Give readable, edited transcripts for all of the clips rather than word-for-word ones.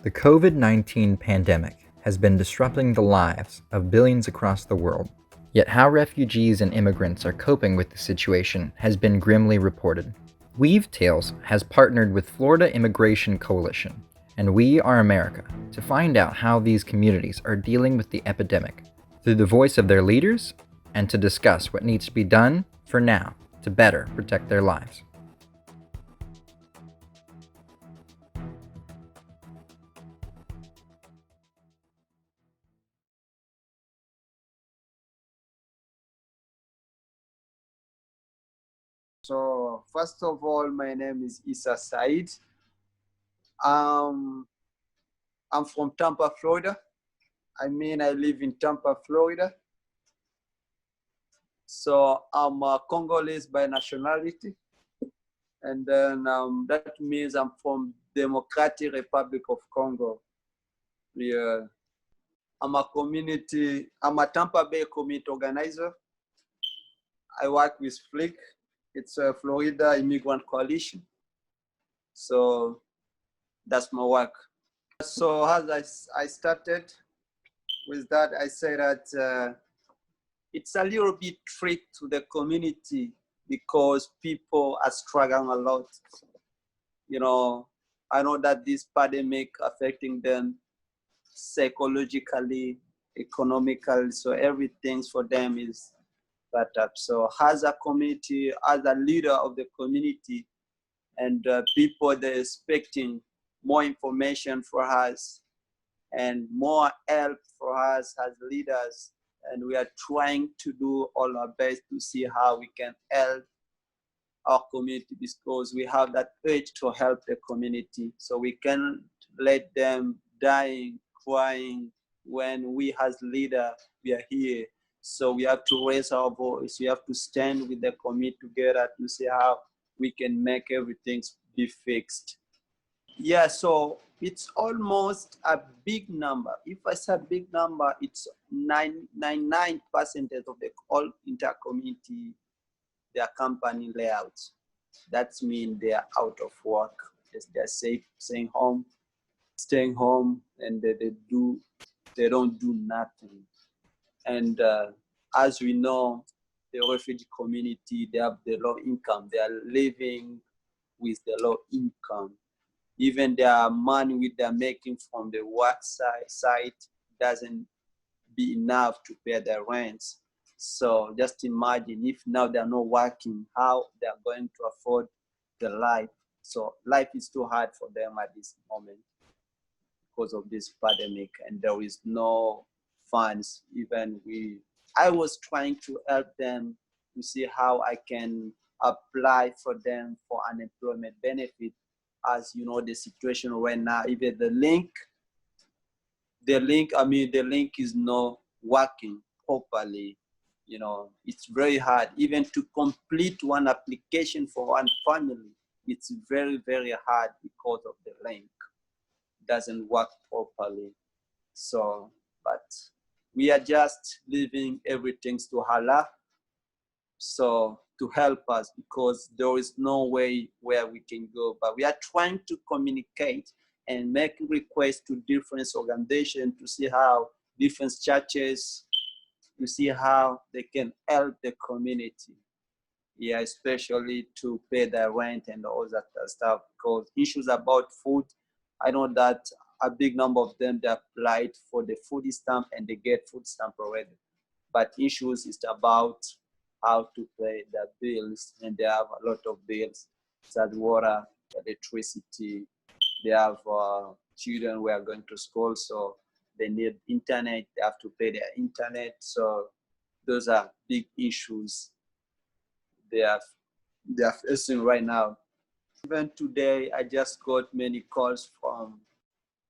The COVID-19 pandemic has been disrupting the lives of billions across the world. Yet how refugees and immigrants are coping with the situation has been grimly reported. Weave Tales has partnered with Florida Immigrant Coalition and We Are America to find out how these communities are dealing with the epidemic through the voice of their leaders and to discuss what needs to be done for now to better protect their lives. So first of all, my name is Issa Saidi. Um, I'm from Tampa, Florida. I live in Tampa, Florida. So I'm a Congolese by nationality. And then that means I'm from Democratic Republic of Congo. Yeah. I'm a Tampa Bay Community Organizer. I work with FLIC. It's a Florida Immigrant Coalition. So that's my work. So as I started with that, I say that it's a little bit trick to the community because people are struggling a lot. You know, I know that this pandemic affecting them psychologically, economically, so everything for them is bad up. So as a community, as a leader of the community, and people they're expecting more information for us and more help for us as leaders. And we are trying to do all our best to see how we can help our community because we have that urge to help the community. So we can't let them dying, crying when we as leader, we are here. So we have to raise our voice. We have to stand with the community together to see how we can make everything be fixed. Yeah, so it's almost a big number. If I say big number, it's 99% of the all inter-community, their company layouts. That means they are out of work. Yes, they're safe, staying home, and they don't do nothing. And as we know, the refugee community, they have the low income. They are living with the low income. Even their money they're making from the work site doesn't be enough to pay their rents. So just imagine if now they're not working, how they're going to afford the life. So life is too hard for them at this moment because of this pandemic, and there is no funds. I was trying to help them to see how I can apply for them for unemployment benefit. As you know, the situation right now, even the link is not working properly. You know, it's very hard even to complete one application for one family. It's very, very hard because of the link doesn't work properly. So, but we are just leaving everything to Allah. So to help us because there is no way where we can go. But we are trying to communicate and make requests to different organizations to see how different churches, to see how they can help the community. Yeah, especially to pay their rent and all that stuff. Because issues about food, I know that a big number of them they applied for the food stamp and they get food stamp already. But issues is about how to pay their bills, and they have a lot of bills, such as water, electricity. They have children who are going to school, so they need internet. They have to pay their internet. So those are big issues they are they are facing right now. Even today, I just got many calls from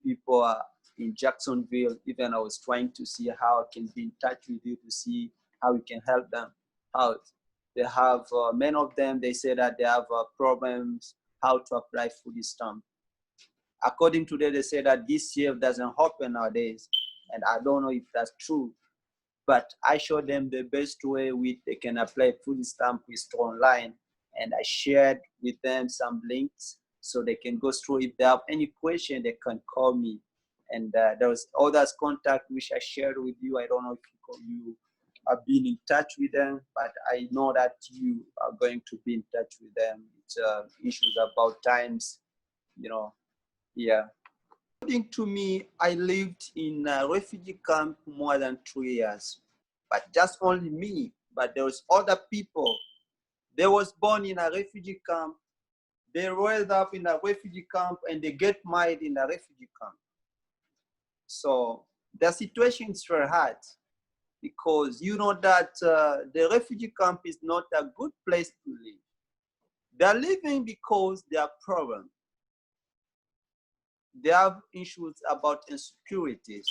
people in Jacksonville. Even I was trying to see how I can be in touch with you to see how we can help them out. They have many of them. They say that they have problems how to apply food stamp. According to them, they say that this year doesn't happen nowadays, and I don't know if that's true. But I showed them the best way they can apply food stamp with online, and I shared with them some links so they can go through. If they have any question, they can call me. And there was others contact which I shared with you. I don't know if you have been in touch with them, but I know that you are going to be in touch with them. It's issues about times, yeah. According to me, I lived in a refugee camp more than 2 years, but just only me. But there was other people. They was born in a refugee camp. They raised up in a refugee camp, and they get married in a refugee camp. So the situation is very hard, because you know that the refugee camp is not a good place to live. They're living because they have problems. They have issues about insecurities.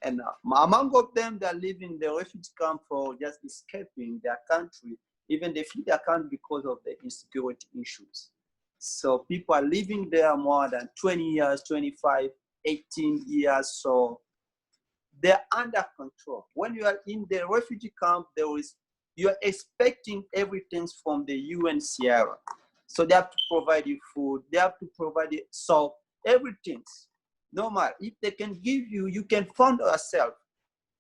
And among of them, they're living in the refugee camp for just escaping their country. Even they flee their country because of the insecurity issues. So people are living there more than 20 years, 25, 18 years. So they're under control. When you are in the refugee camp, you're expecting everything from the UNHCR. So they have to provide you food, they have to provide you soap, everything. No matter if they can give you, you can fund yourself.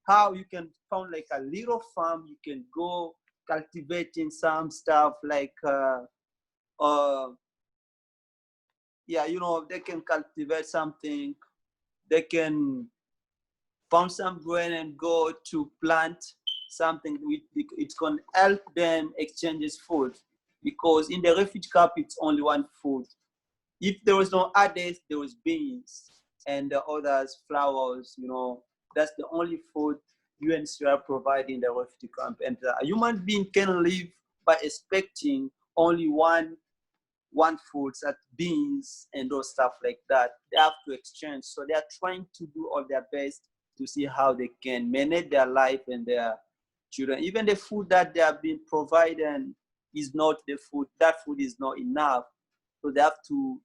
How you can found like a little farm, you can go cultivating some stuff like they can cultivate something, they can found some grain and go to plant something. It's going to help them exchange food, because in the refugee camp it's only one food. If there was no others, there was beans and the others flowers. That's the only food UNHCR provide in the refugee camp. And a human being can live by expecting only one food, such beans and those stuff like that. They have to exchange. So they are trying to do all their best to see how they can manage their life and their children. Even the food that they have been providing is not the food. That food is not enough. So they have to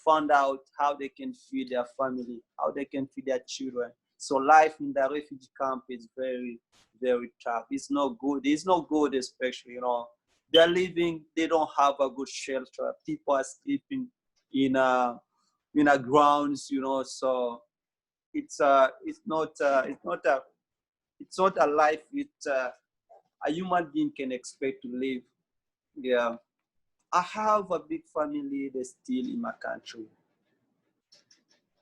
find out how they can feed their family, how they can feed their children. So life in the refugee camp is very, very tough. It's not good. It's not good, especially, they're living, they don't have a good shelter. People are sleeping in a grounds, so it's not a life a human being can expect to live. Yeah. I have a big family that's still in my country.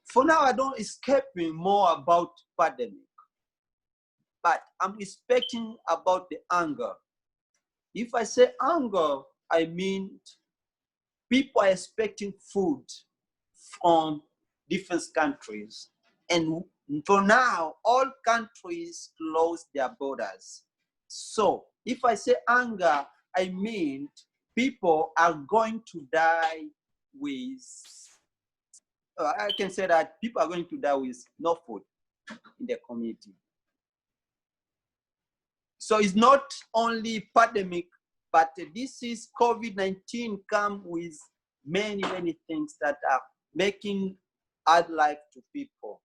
For now, I don't escaping more about pandemic, but I'm expecting about the anger. If I say anger, I mean people are expecting food from different countries. And for now, all countries close their borders. So if I say anger, I mean people are going to die with, I can say that people are going to die with no food in the community. So it's not only pandemic, but this is COVID-19 come with many, many things that are making hard life to people.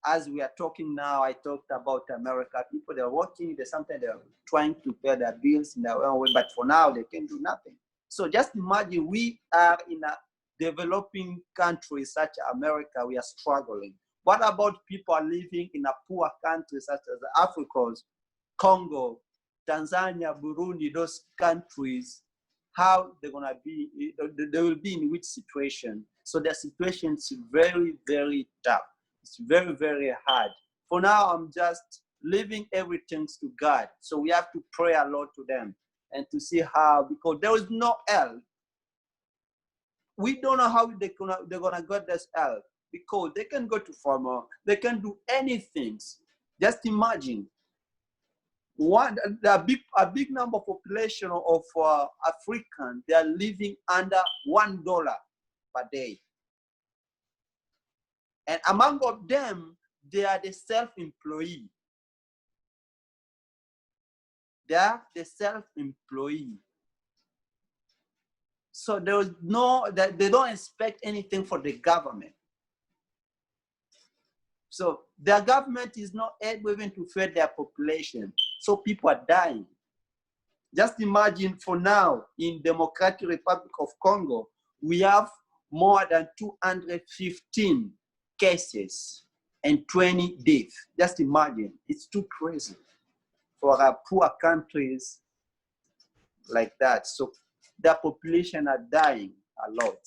As we are talking now, I talked about America. People, they're working, sometimes they're trying to pay their bills in their own way, but for now, they can do nothing. So just imagine we are in a developing country such as America, we are struggling. What about people living in a poor country such as Africa, Congo, Tanzania, Burundi, those countries? How they're gonna be, they will be in which situation? So their situation is very, very tough. It's very, very hard. For now, I'm just leaving everything to God. So we have to pray a lot to them and to see how, because there is no help. We don't know how they're gonna get this help, because they can go to farmer, they can do anything. Just imagine a big number of population of Africans, they are living under $1 per day. And among of them, they are the self-employed. They are the self-employed. So there is they don't expect anything from the government. So their government is not able even to feed their population. So people are dying. Just imagine for now, in Democratic Republic of Congo, we have more than 215 cases and 20 deaths. Just imagine, it's too crazy for our poor countries like that. So their population are dying a lot.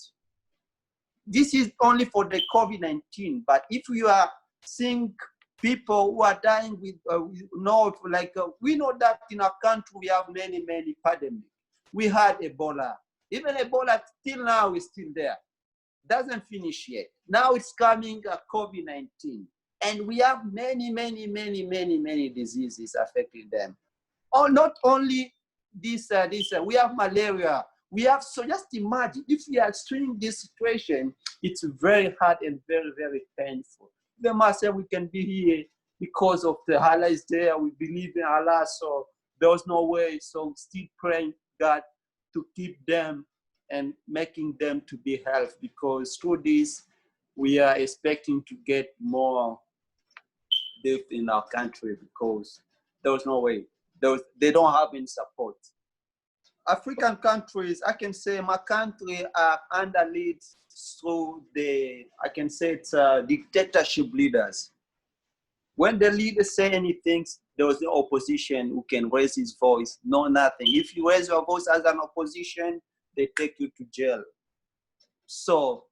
This is only for the COVID-19, but if you are seeing people who are dying with, we know that in our country we have many pandemics. We had Ebola. Even Ebola till now is still there. Doesn't finish yet. Now it's coming COVID-19. And we have many diseases affecting them. Or not only this, we have malaria. We have, so just imagine, if we are seeing this situation, it's very hard and very painful. They must say we can be here because of the Allah is there. We believe in Allah, so there's no way. So still praying God to keep them and making them to be healthy, because through this, we are expecting to get more death in our country, because there's no way. They don't have any support. African countries, I can say my country are under lead through I can say it's dictatorship leaders. When the leaders say anything, there is no opposition who can raise his voice, no nothing. If you raise your voice as an opposition, they take you to jail. So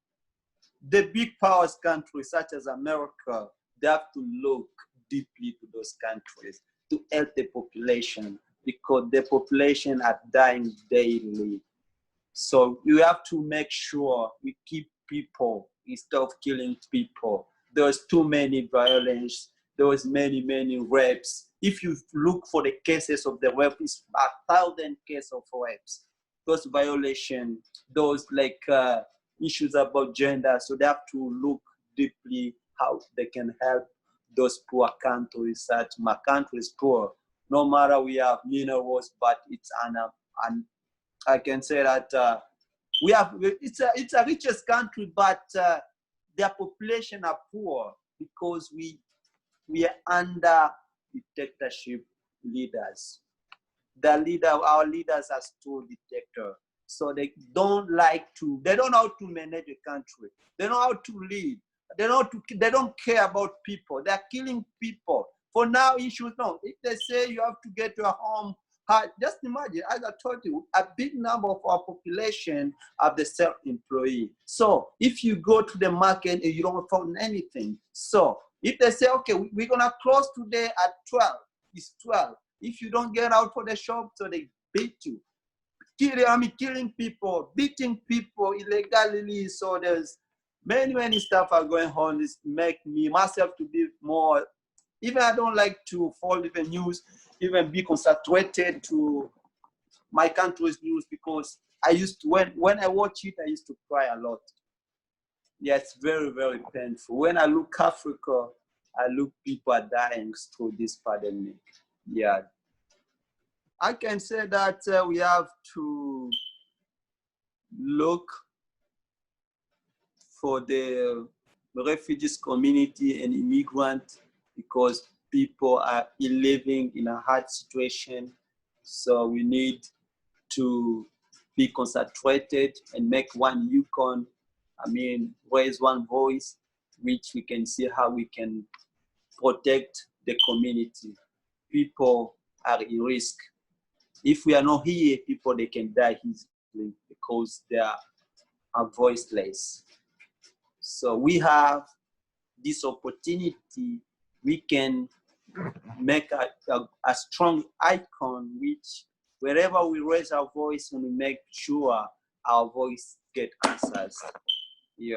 the big powers countries such as America, they have to look deeply to those countries to help the population, because the population are dying daily. So you have to make sure we keep people instead of killing people. There's too many violence. There's many rapes. If you look for the cases of the rape, it's 1,000 cases of rapes. Those violations, those issues about gender. So they have to look deeply how they can help those poor countries. Such my country is poor. No matter we have minerals, but it's I can say that it's a richest country, but their population are poor because we are under dictatorship leaders. Our leaders are still dictator. So they don't know how to manage a country. They know how to lead. They don't care about people. They're killing people. For now, issues no. If they say you have to get to a home, just imagine, as I told you, a big number of our population are the self-employed. So if you go to the market and you don't find anything, so if they say, okay, we're gonna close today at 12, it's 12. If you don't get out for the shop, so they beat you. Killing people, beating people illegally. So there's many stuff are going on. This make me myself to be more. Even I don't like to follow the news, even be concentrated to my country's news, because I used to when I watch it, I used to cry a lot. Yeah, it's very painful. When I look Africa, I look people are dying through this pandemic. Yeah. I can say that we have to look for the refugees community and immigrant, because people are living in a hard situation. So we need to be concentrated and make one Yukon, raise one voice, which we can see how we can protect the community. People are in risk. If we are not here, people, they can die easily because they are voiceless. So we have this opportunity. We can make a strong icon, which wherever we raise our voice and we make sure our voice get answers. Yeah.